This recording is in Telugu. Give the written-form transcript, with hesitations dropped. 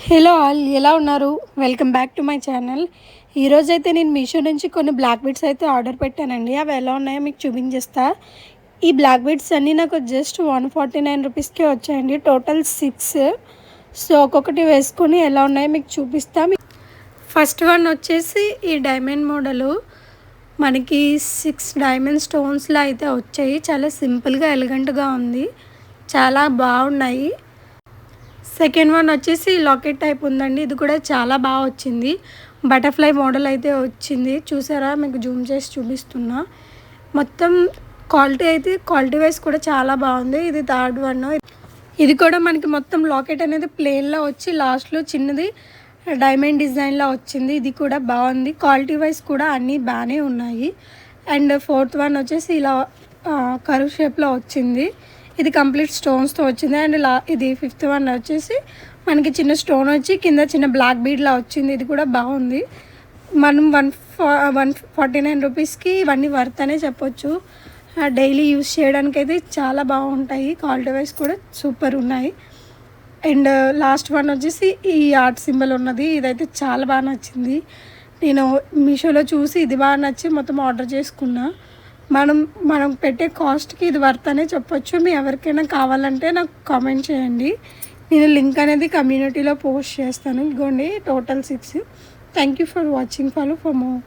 హలో ఆల్, ఎలా ఉన్నారు? Welcome back to my channel. ఈరోజైతే నేను మీషో నుంచి కొన్ని బ్లాక్ బీడ్స్ అయితే ఆర్డర్ పెట్టానండి. అవి ఎలా ఉన్నాయో మీకు చూపించేస్తా. ఈ బ్లాక్ బీడ్స్ అన్నీ నాకు జస్ట్ 149 రూపీస్కే వచ్చాయండి. టోటల్ 6. సో ఒక్కొక్కటి వేసుకొని ఎలా ఉన్నాయో మీకు చూపిస్తా. ఫస్ట్ వన్ వచ్చేసి ఈ డైమండ్ మోడలు. మనకి 6 డైమండ్ స్టోన్స్లో అయితే వచ్చాయి. చాలా సింపుల్గా ఎలిగెంట్గా ఉంది, చాలా బాగున్నాయి. సెకండ్ వన్ వచ్చేసి లాకెట్ టైప్ ఉందండి. ఇది కూడా చాలా బాగా వచ్చింది. బటర్ఫ్లై మోడల్ అయితే వచ్చింది, చూసారా? మీకు జూమ్ చేసి చూపిస్తున్నా. మొత్తం క్వాలిటీ వైజ్ కూడా చాలా బాగుంది. ఇది థర్డ్ వన్. ఇది కూడా మనకి మొత్తం లాకెట్ అనేది ప్లెయిన్లో వచ్చి లాస్ట్లో చిన్నది డైమండ్ డిజైన్లో వచ్చింది. ఇది కూడా బాగుంది. క్వాలిటీ వైజ్ కూడా అన్నీ బాగానే ఉన్నాయి. అండ్ ఫోర్త్ వన్ వచ్చేసి ఇలా కర్వ్ షేప్లో వచ్చింది. ఇది కంప్లీట్ స్టోన్స్తో వచ్చింది. అండ్ ఇది ఫిఫ్త్ వన్ వచ్చేసి మనకి చిన్న స్టోన్ వచ్చి కింద చిన్న బ్లాక్ బీడ్లా వచ్చింది. ఇది కూడా బాగుంది. మనం 149 రూపీస్కి ఇవన్నీ వర్త్ అనే చెప్పొచ్చు. డైలీ యూస్ చేయడానికి అయితే చాలా బాగుంటాయి. క్వాలిటీ వైజ్ కూడా సూపర్ ఉన్నాయి. అండ్ లాస్ట్ వన్ వచ్చేసి ఈ ఆర్ట్ సింబల్ ఉన్నది. ఇదైతే చాలా బాగా నచ్చింది. నేను మీషోలో చూసి ఇది బాగా నచ్చి మొత్తం ఆర్డర్ చేసుకున్నా. మనం పెట్టే కాస్ట్కి ఇది వర్త్ అనే చెప్పొచ్చు. మీ ఎవరికైనా కావాలంటే నాకు కామెంట్ చేయండి. నేను లింక్ అనేది కమ్యూనిటీలో పోస్ట్ చేస్తాను. ఇదిగోండి total 6. Thank you for watching. Follow for more.